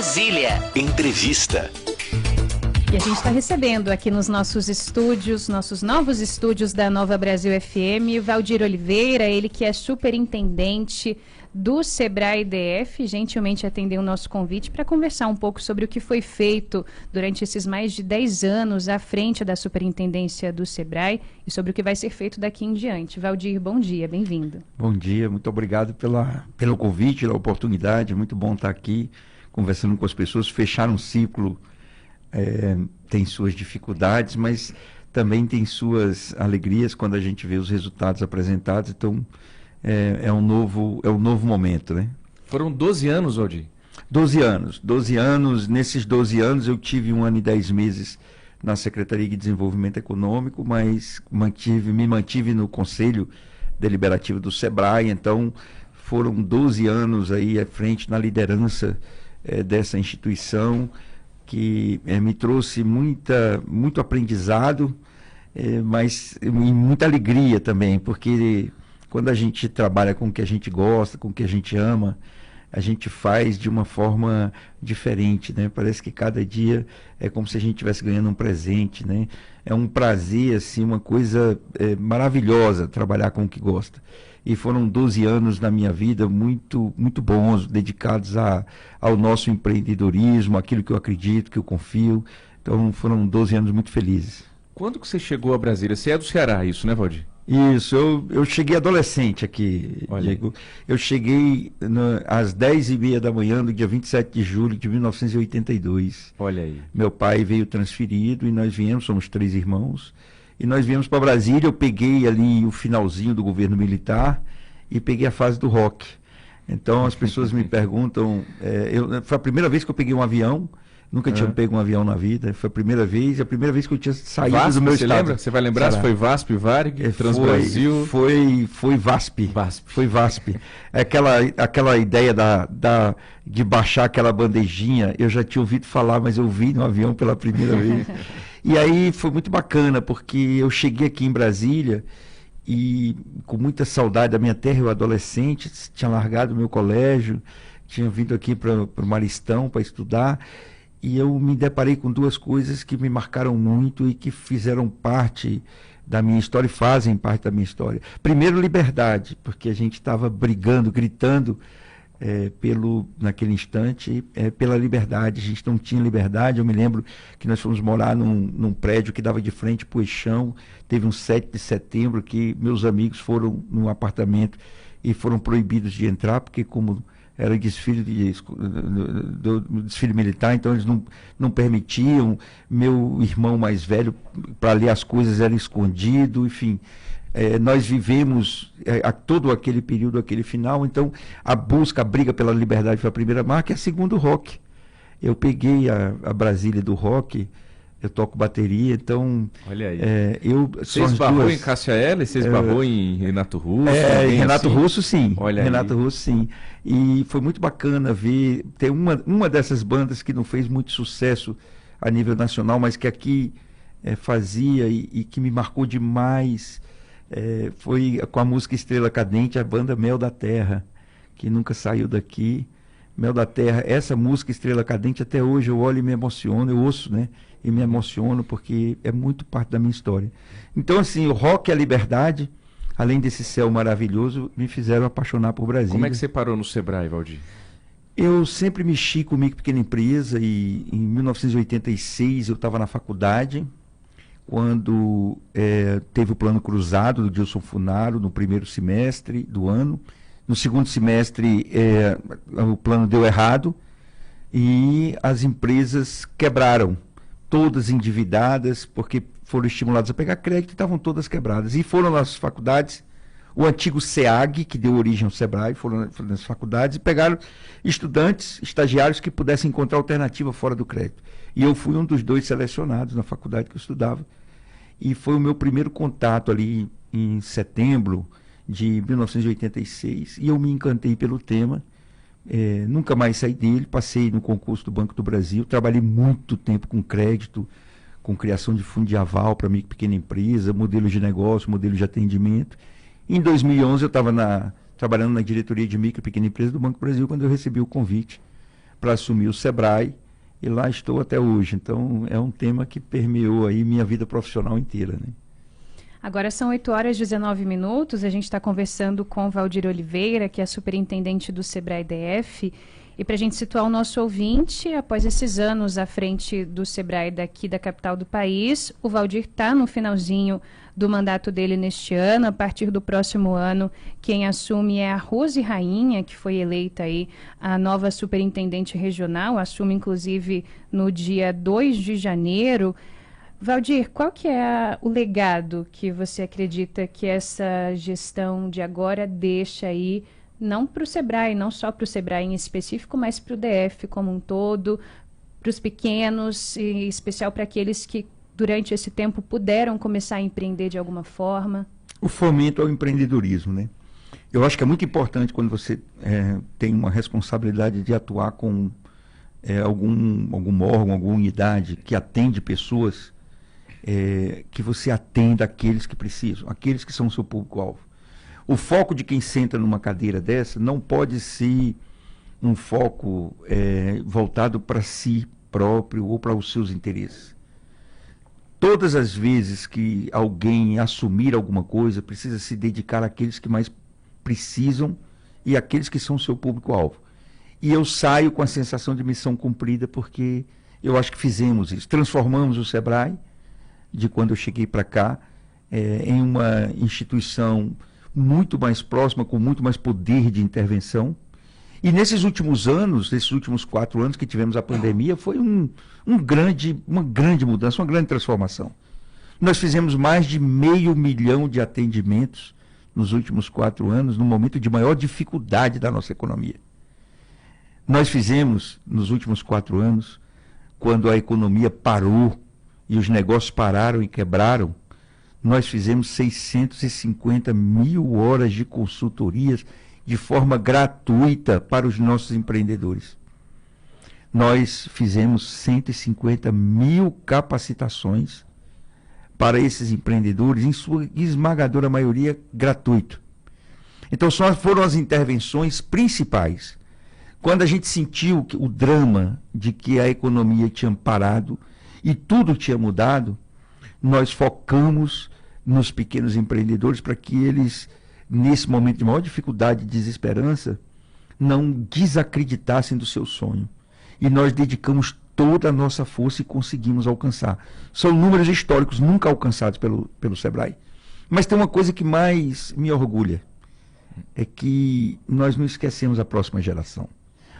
Brasília. Entrevista. E a gente está recebendo aqui nos nossos estúdios, nossos novos estúdios da Nova Brasil FM, Valdir Oliveira, ele que é superintendente do Sebrae DF, gentilmente atendeu o nosso convite para conversar um pouco sobre o que foi feito durante esses mais de 10 anos à frente da superintendência do Sebrae e sobre o que vai ser feito daqui em diante. Valdir, bom dia, bem-vindo. Bom dia, muito obrigado pelo convite, pela oportunidade, é muito bom estar aqui conversando com as pessoas, fechar um ciclo. Tem suas dificuldades, mas também tem suas alegrias quando a gente vê os resultados apresentados. Então, é um novo momento, né? Foram 12 anos, Valdir? 12 anos. Nesses 12 anos eu tive 1 ano e 10 meses na Secretaria de Desenvolvimento Econômico, mas me mantive no Conselho Deliberativo do Sebrae. Então, foram 12 anos aí à frente na liderança dessa instituição, que me trouxe muito aprendizado, mas e muita alegria também, porque quando a gente trabalha com o que a gente gosta, com o que a gente ama, a gente faz de uma forma diferente, né? Parece que cada dia é como se a gente estivesse ganhando um presente, né? É um prazer, assim, uma coisa maravilhosa trabalhar com o que gosta. E foram 12 anos na minha vida muito, muito bons, dedicados ao nosso empreendedorismo, aquilo que eu acredito, que eu confio. Então foram 12 anos muito felizes. Quando que você chegou a Brasília? Você é do Ceará, isso, né, Valdir? Isso, eu cheguei adolescente aqui, Diego. Eu cheguei às 10h30 da manhã do dia 27 de julho de 1982. Olha aí. Meu pai veio transferido e nós viemos, somos 3 irmãos, e nós viemos para Brasília. Eu peguei ali o finalzinho do governo militar e peguei a fase do rock. Então as pessoas me perguntam, foi a primeira vez que eu peguei um avião. Nunca tinha pego um avião na vida, foi a primeira vez que eu tinha saído VASP, do meu você estado. Lembra? Você vai lembrar se foi VASP, VARG, Transbrasil? Foi VASP. Foi VASP. Aquela ideia de baixar aquela bandejinha, eu já tinha ouvido falar, mas eu vi no avião pela primeira vez. E aí foi muito bacana, porque eu cheguei aqui em Brasília e com muita saudade da minha terra, eu adolescente, tinha largado o meu colégio, tinha vindo aqui para o Maristão para estudar. E eu me deparei com duas coisas que me marcaram muito e que fizeram parte da minha história e fazem parte da minha história. Primeiro, liberdade, porque a gente estava brigando, gritando naquele instante, pela liberdade. A gente não tinha liberdade. Eu me lembro que nós fomos morar num prédio que dava de frente para o Eixão. Teve um 7 de setembro que meus amigos foram num apartamento e foram proibidos de entrar, porque como era desfile do desfile militar, então eles não permitiam. Meu irmão mais velho, para ler as coisas, era escondido, enfim. Nós vivemos todo aquele período, aquele final. Então a briga pela liberdade foi a primeira marca, e a segunda, o rock. Eu peguei a Brasília do rock. Eu toco bateria, então... Olha aí. Você esbarrou em Cássia Eller? Você esbarrou em Renato Russo? Renato assim? Russo, sim. Olha Renato aí. Russo, sim. E foi muito bacana ver... Tem uma dessas bandas que não fez muito sucesso a nível nacional, mas que aqui fazia e que me marcou demais. Foi com a música Estrela Cadente, a banda Mel da Terra, que nunca saiu daqui. Mel da Terra, essa música Estrela Cadente, até hoje eu olho e me emociono, eu ouço, né? E me emociono porque é muito parte da minha história. Então, assim, o rock e a liberdade, além desse céu maravilhoso, me fizeram apaixonar por Brasília. Como é que você parou no Sebrae, Valdir? Eu sempre mexi com micro e pequena empresa, e em 1986 eu estava na faculdade, quando teve o plano cruzado do Dilson Funaro no primeiro semestre do ano. No segundo semestre o plano deu errado e as empresas quebraram, todas endividadas, porque foram estimuladas a pegar crédito e estavam todas quebradas. E foram nas faculdades, o antigo SEAG, que deu origem ao Sebrae, foram nas faculdades e pegaram estudantes, estagiários que pudessem encontrar alternativa fora do crédito. E eu fui um dos 2 selecionados na faculdade que eu estudava. E foi o meu primeiro contato ali em setembro de 1986, e eu me encantei pelo tema. Nunca mais saí dele. Passei no concurso do Banco do Brasil, trabalhei muito tempo com crédito, com criação de fundo de aval para micro e pequena empresa, modelos de negócio, modelos de atendimento. Em 2011 eu estava trabalhando na diretoria de micro e pequena empresa do Banco do Brasil, quando eu recebi o convite para assumir o Sebrae, e lá estou até hoje. Então, é um tema que permeou aí minha vida profissional inteira, né? Agora são 8h19, a gente está conversando com Valdir Oliveira, que é superintendente do Sebrae DF. E para a gente situar o nosso ouvinte, após esses anos à frente do Sebrae daqui da capital do país, o Valdir está no finalzinho do mandato dele neste ano. A partir do próximo ano, quem assume é a Rose Rainha, que foi eleita aí a nova superintendente regional, assume inclusive no dia 2 de janeiro. Valdir, qual que é o legado que você acredita que essa gestão de agora deixa aí, não para o Sebrae, não só para o Sebrae em específico, mas para o DF como um todo, para os pequenos, e em especial para aqueles que durante esse tempo puderam começar a empreender de alguma forma? O fomento ao empreendedorismo, né? Eu acho que é muito importante quando você tem uma responsabilidade de atuar com algum órgão, alguma unidade que atende pessoas, que você atenda aqueles que precisam, aqueles que são o seu público-alvo. O foco de quem senta numa cadeira dessa não pode ser um foco voltado para si próprio ou para os seus interesses. Todas as vezes que alguém assumir alguma coisa, precisa se dedicar àqueles que mais precisam e àqueles que são o seu público-alvo. E eu saio com a sensação de missão cumprida, porque eu acho que fizemos isso. Transformamos o Sebrae, de quando eu cheguei para cá, em uma instituição muito mais próxima, com muito mais poder de intervenção. E nesses últimos anos, nesses últimos 4 anos que tivemos a pandemia, foi uma grande mudança, uma grande transformação. Nós fizemos mais de 500 mil de atendimentos nos últimos 4 anos, no momento de maior dificuldade da nossa economia. Nós fizemos, nos últimos 4 anos, quando a economia parou e os negócios pararam e quebraram, nós fizemos 650 mil horas de consultorias de forma gratuita para os nossos empreendedores. Nós fizemos 150 mil capacitações para esses empreendedores, em sua esmagadora maioria gratuito. Então, só foram as intervenções principais. Quando a gente sentiu o drama de que a economia tinha parado e tudo tinha mudado, nós focamos nos pequenos empreendedores para que eles, nesse momento de maior dificuldade e desesperança, não desacreditassem do seu sonho. E nós dedicamos toda a nossa força e conseguimos alcançar. São números históricos nunca alcançados pelo Sebrae. Mas tem uma coisa que mais me orgulha, é que nós não esquecemos a próxima geração.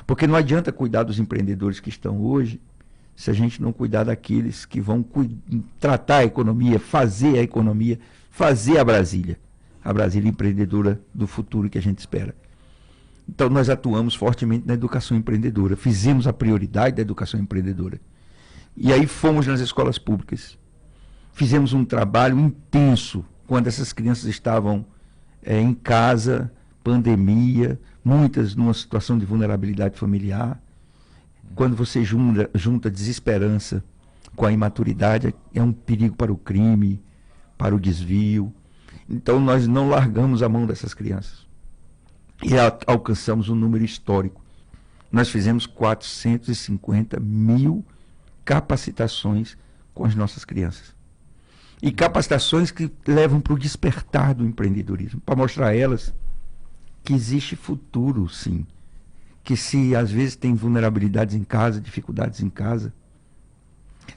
Porque não adianta cuidar dos empreendedores que estão hoje, se a gente não cuidar daqueles que vão tratar a economia, fazer a economia, fazer a Brasília empreendedora do futuro que a gente espera. Então, nós atuamos fortemente na educação empreendedora, fizemos a prioridade da educação empreendedora. E aí fomos nas escolas públicas. Fizemos um trabalho intenso quando essas crianças estavam em casa, pandemia, muitas numa situação de vulnerabilidade familiar. Quando você junta desesperança com a imaturidade, é um perigo para o crime, para o desvio. Então, nós não largamos a mão dessas crianças. E alcançamos um número histórico. Nós fizemos 450 mil capacitações com as nossas crianças. E capacitações que levam para o despertar do empreendedorismo, para mostrar a elas que existe futuro, sim. Que se às vezes tem vulnerabilidades em casa, dificuldades em casa,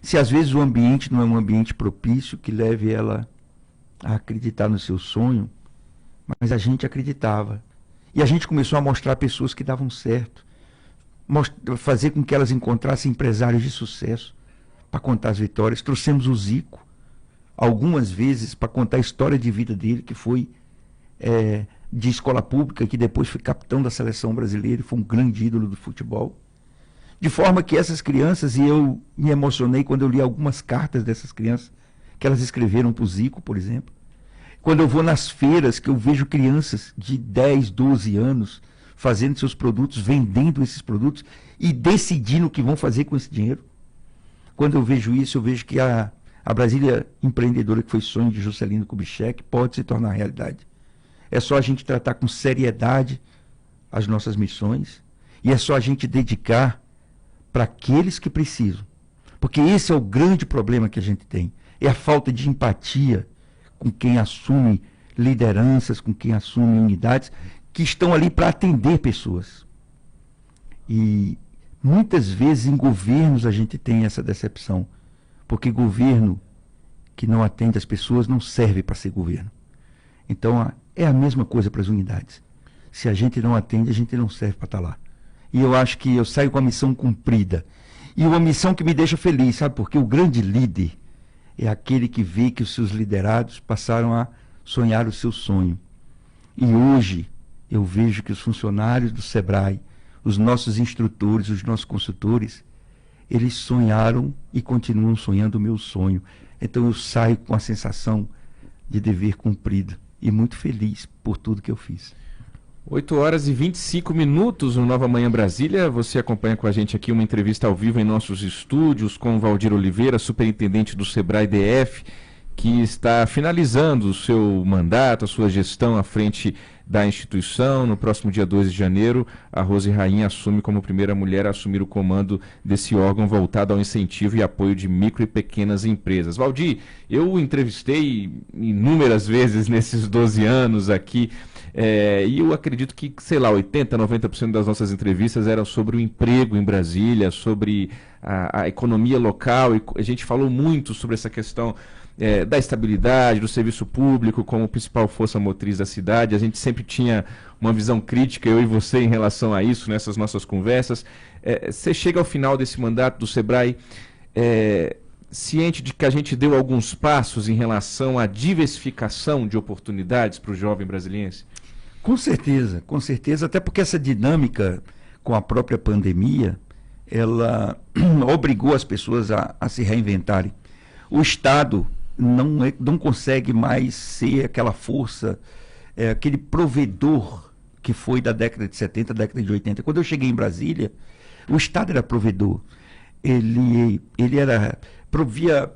se às vezes o ambiente não é um ambiente propício que leve ela a acreditar no seu sonho, mas a gente acreditava. E a gente começou a mostrar pessoas que davam certo, fazer com que elas encontrassem empresários de sucesso para contar as vitórias. Trouxemos o Zico algumas vezes para contar a história de vida dele, que foi de escola pública, que depois foi capitão da seleção brasileira e foi um grande ídolo do futebol. De forma que essas crianças, e eu me emocionei quando eu li algumas cartas dessas crianças, que elas escreveram para o Zico, por exemplo. Quando eu vou nas feiras, que eu vejo crianças de 10, 12 anos fazendo seus produtos, vendendo esses produtos e decidindo o que vão fazer com esse dinheiro. Quando eu vejo isso, eu vejo que a Brasília empreendedora, que foi sonho de Juscelino Kubitschek, pode se tornar realidade. É só a gente tratar com seriedade as nossas missões e é só a gente dedicar para aqueles que precisam. Porque esse é o grande problema que a gente tem. É a falta de empatia com quem assume lideranças, com quem assume unidades, que estão ali para atender pessoas. E muitas vezes em governos a gente tem essa decepção. Porque governo que não atende as pessoas não serve para ser governo. Então é a mesma coisa para as unidades. Se a gente não atende, a gente não serve para estar lá. E eu acho que eu saio com a missão cumprida. E uma missão que me deixa feliz, sabe? Porque o grande líder é aquele que vê que os seus liderados passaram a sonhar o seu sonho. E hoje eu vejo que os funcionários do SEBRAE, os nossos instrutores, os nossos consultores, eles sonharam e continuam sonhando o meu sonho. Então eu saio com a sensação de dever cumprido e muito feliz por tudo que eu fiz. 8h25 no Nova Manhã Brasília. Você acompanha com a gente aqui uma entrevista ao vivo em nossos estúdios com o Valdir Oliveira, superintendente do SEBRAE DF, que está finalizando o seu mandato, a sua gestão à frente da instituição. No próximo dia 2 de janeiro, a Rose Rainha assume como primeira mulher a assumir o comando desse órgão voltado ao incentivo e apoio de micro e pequenas empresas. Valdir, eu o entrevistei inúmeras vezes nesses 12 anos aqui, e eu acredito que, sei lá, 80%, 90% das nossas entrevistas eram sobre o emprego em Brasília, sobre a economia local, e a gente falou muito sobre essa questão da estabilidade, do serviço público como principal força motriz da cidade. A gente sempre tinha uma visão crítica, eu e você, em relação a isso, nessas nossas conversas. Você chega ao final desse mandato do SEBRAE ciente de que a gente deu alguns passos em relação à diversificação de oportunidades para o jovem brasiliense? Com certeza, até porque essa dinâmica com a própria pandemia, ela obrigou as pessoas a se reinventarem. O Estado não consegue mais ser aquela força, aquele provedor que foi da década de 70, década de 80. Quando eu cheguei em Brasília, o Estado era provedor. Ele provia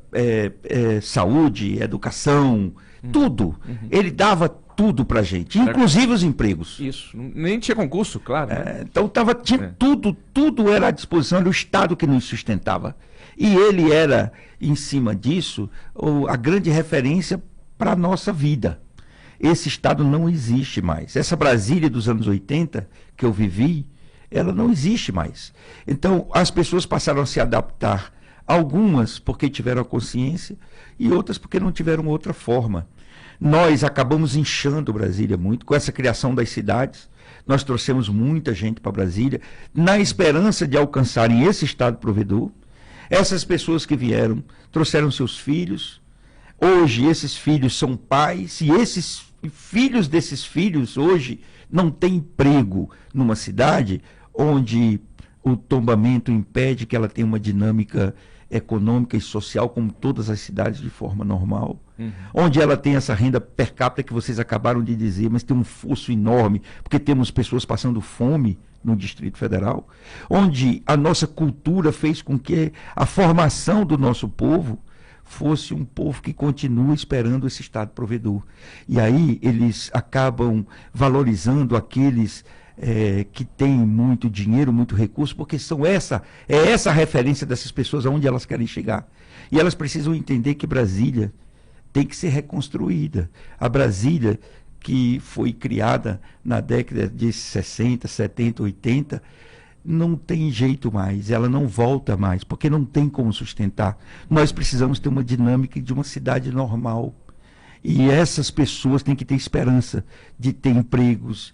saúde, educação, tudo. Ele dava tudo pra gente, inclusive os empregos. Isso, nem tinha concurso, claro. Né? Então tinha tudo era à disposição, era o Estado que nos sustentava. E ele era, em cima disso, a grande referência para a nossa vida. Esse Estado não existe mais. Essa Brasília dos anos 80, que eu vivi, ela não existe mais. Então, as pessoas passaram a se adaptar. Algumas porque tiveram a consciência e outras porque não tiveram outra forma. Nós acabamos inchando Brasília muito com essa criação das cidades. Nós trouxemos muita gente para Brasília na esperança de alcançarem esse Estado provedor. Essas pessoas que vieram trouxeram seus filhos. Hoje esses filhos são pais e esses filhos desses filhos hoje não têm emprego numa cidade onde o tombamento impede que ela tenha uma dinâmica econômica e social como todas as cidades de forma normal. Onde ela tem essa renda per capita que vocês acabaram de dizer, mas tem um fosso enorme, porque temos pessoas passando fome no Distrito Federal, onde a nossa cultura fez com que a formação do nosso povo fosse um povo que continua esperando esse Estado provedor. E aí eles acabam valorizando aqueles que têm muito dinheiro, muito recurso, porque é essa a referência dessas pessoas aonde elas querem chegar. E elas precisam entender que Brasília tem que ser reconstruída. A Brasília que foi criada na década de 60, 70, 80, não tem jeito mais, ela não volta mais, porque não tem como sustentar. Nós precisamos ter uma dinâmica de uma cidade normal. E essas pessoas têm que ter esperança de ter empregos,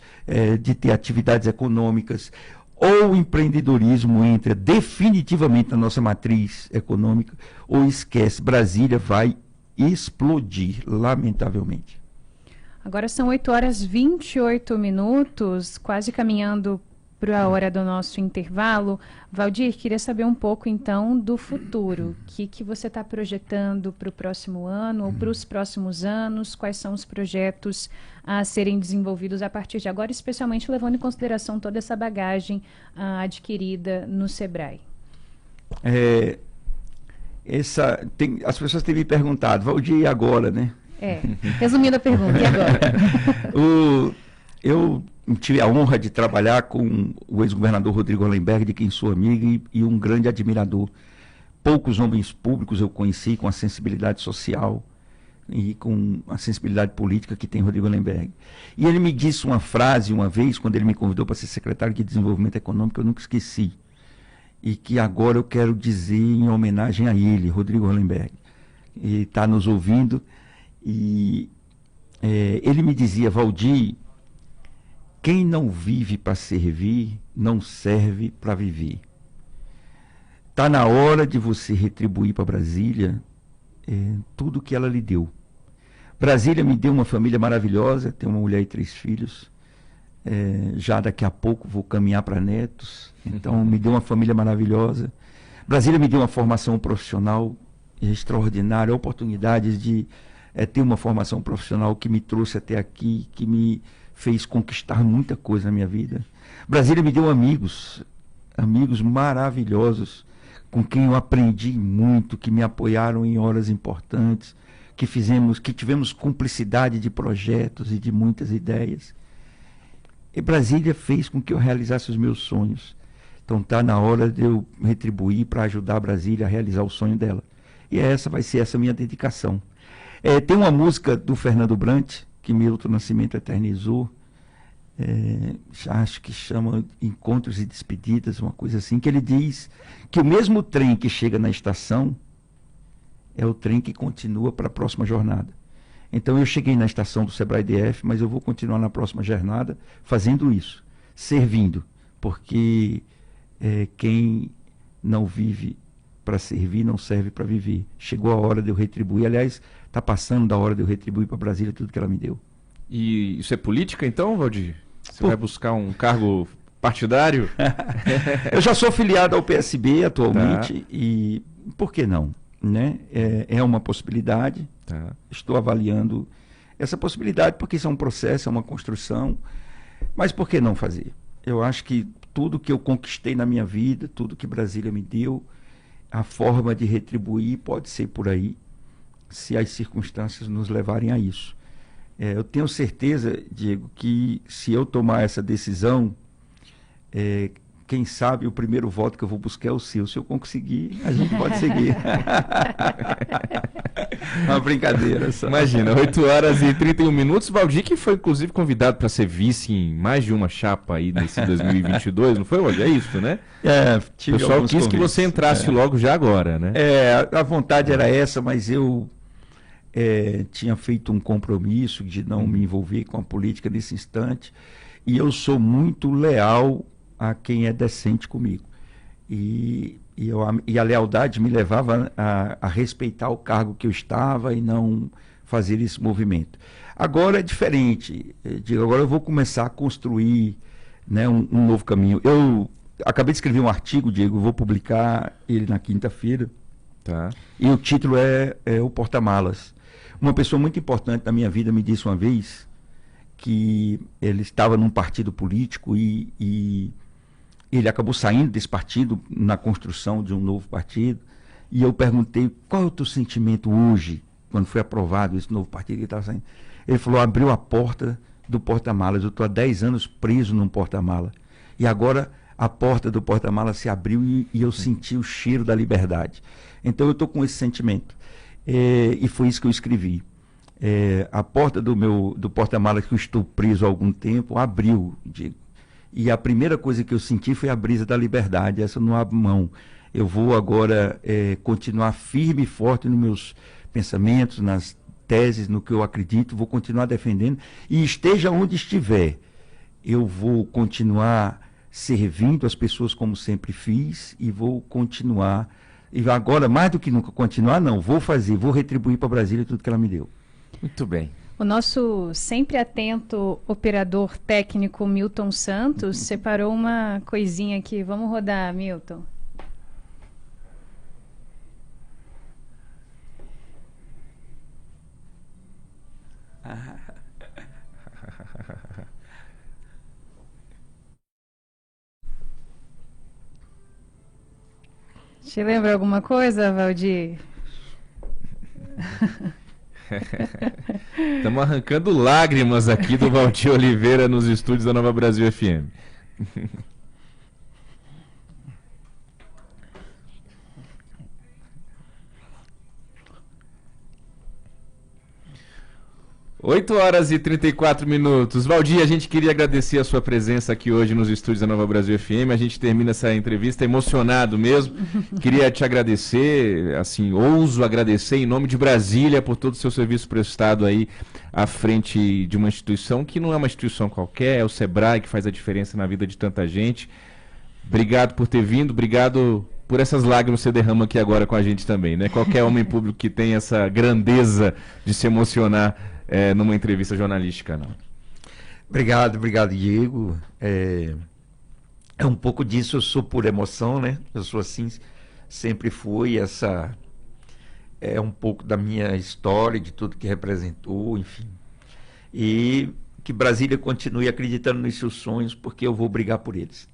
de ter atividades econômicas. Ou o empreendedorismo entra definitivamente na nossa matriz econômica, ou esquece, Brasília vai explodir, lamentavelmente. Agora são 8h28, quase caminhando para a hora do nosso intervalo. Valdir, queria saber um pouco então do futuro. O que você está projetando para o próximo ano ou para os próximos anos? Quais são os projetos a serem desenvolvidos a partir de agora, especialmente levando em consideração toda essa bagagem adquirida no SEBRAE? As pessoas têm me perguntado, Valdir, e agora, né? Resumindo a pergunta, e agora? tive a honra de trabalhar com o ex-governador Rodrigo Hollenberg, de quem sou amigo e um grande admirador. Poucos homens públicos eu conheci com a sensibilidade social e com a sensibilidade política que tem Rodrigo Hollenberg. E ele me disse uma frase uma vez, quando ele me convidou para ser secretário de Desenvolvimento Econômico, que eu nunca esqueci. E que agora eu quero dizer em homenagem a ele, Rodrigo Hollenberg. Ele está nos ouvindo. E ele me dizia: Valdir, quem não vive para servir, não serve para viver. Está na hora de você retribuir para Brasília tudo que ela lhe deu. Brasília me deu uma família maravilhosa, tenho uma mulher e 3 filhos. Já daqui a pouco vou caminhar para netos. Então, me deu uma família maravilhosa. Brasília me deu uma formação profissional extraordinária, oportunidades de ter uma formação profissional que me trouxe até aqui, que me fez conquistar muita coisa na minha vida. Brasília me deu amigos maravilhosos, com quem eu aprendi muito, que me apoiaram em horas importantes, que tivemos cumplicidade de projetos e de muitas ideias. E Brasília fez com que eu realizasse os meus sonhos. Então está na hora de eu retribuir para ajudar a Brasília a realizar o sonho dela. E vai ser essa minha dedicação. Tem uma música do Fernando Brant, que Milton Nascimento eternizou, acho que chama Encontros e Despedidas, uma coisa assim, que ele diz que o mesmo trem que chega na estação é o trem que continua para a próxima jornada. Então eu cheguei na estação do Sebrae DF, mas eu vou continuar na próxima jornada fazendo isso, servindo, porque quem não vive para servir não serve para viver. Chegou a hora de eu retribuir, aliás, está passando da hora de eu retribuir para Brasília tudo que ela me deu. E isso é política então, Valdir? Você vai buscar um cargo partidário? Eu já sou filiado ao PSB atualmente, e por que não? Né? É uma possibilidade. Estou avaliando essa possibilidade porque isso é um processo, é uma construção, mas por que não fazer? Eu acho que tudo que eu conquistei na minha vida, tudo que Brasília me deu, a forma de retribuir pode ser por aí, se as circunstâncias nos levarem a isso. Eu tenho certeza, Diego, que se eu tomar essa decisão, quem sabe o primeiro voto que eu vou buscar é o seu. Se eu conseguir, a gente pode seguir. Uma brincadeira só. Imagina, 8h31. Valdir, que foi inclusive convidado para ser vice em mais de uma chapa aí nesse 2022, não foi, Valdir? É isso, né? O pessoal quis convites. Que você entrasse logo já agora, né? A vontade era essa, mas eu tinha feito um compromisso de não me envolver com a política nesse instante, e eu sou muito leal a quem é decente comigo. E a lealdade me levava a respeitar o cargo que eu estava e não fazer esse movimento. Agora é diferente. Agora eu vou começar a construir, né, um novo caminho. Eu acabei de escrever um artigo, Diego, vou publicar ele na quinta-feira. E o título é O Porta-Malas. Uma pessoa muito importante na minha vida me disse uma vez que ele estava num partido político e ele acabou saindo desse partido na construção de um novo partido, e eu perguntei: qual é o teu sentimento hoje, quando foi aprovado esse novo partido que estava saindo? Ele falou: abriu a porta do porta-malas, eu estou há 10 anos preso num porta-mala, e agora a porta do porta-malas se abriu e eu senti o cheiro da liberdade. Então eu estou com esse sentimento, e foi isso que eu escrevi. A porta do porta-malas, que eu estou preso há algum tempo, abriu, Diego. E a primeira coisa que eu senti foi a brisa da liberdade. Essa eu não abro mão. Eu vou agora continuar firme e forte nos meus pensamentos, nas teses, no que eu acredito, vou continuar defendendo. E esteja onde estiver, eu vou continuar servindo as pessoas como sempre fiz, e vou continuar. E agora, mais do que nunca continuar, não, vou retribuir para Brasília tudo que ela me deu. Muito bem. O nosso sempre atento operador técnico Milton Santos separou uma coisinha aqui. Vamos rodar, Milton. Te lembra alguma coisa, Valdir? Estamos arrancando lágrimas aqui do Valdir Oliveira nos estúdios da Nova Brasil FM. 8h34. Valdir, a gente queria agradecer a sua presença aqui hoje nos estúdios da Nova Brasil FM. A gente termina essa entrevista emocionado mesmo. Queria te agradecer, assim, ouso agradecer em nome de Brasília por todo o seu serviço prestado aí à frente de uma instituição que não é uma instituição qualquer, é o Sebrae, que faz a diferença na vida de tanta gente. Obrigado por ter vindo, obrigado por essas lágrimas que você derrama aqui agora com a gente também, né? Qualquer homem público que tem essa grandeza de se emocionar numa entrevista jornalística, não. Obrigado, Diego. É um pouco disso, eu sou por emoção, né? Eu sou assim, sempre fui. Essa é um pouco da minha história, de tudo que representou, enfim. E que Brasília continue acreditando nos seus sonhos, porque eu vou brigar por eles.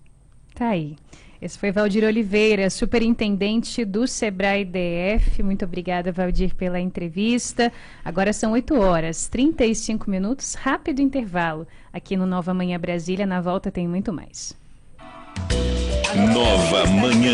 Tá aí. Esse foi Valdir Oliveira, superintendente do Sebrae DF. Muito obrigada, Valdir, pela entrevista. Agora são 8h35, rápido intervalo. Aqui no Nova Manhã Brasília, na volta tem muito mais. Nova Manhã.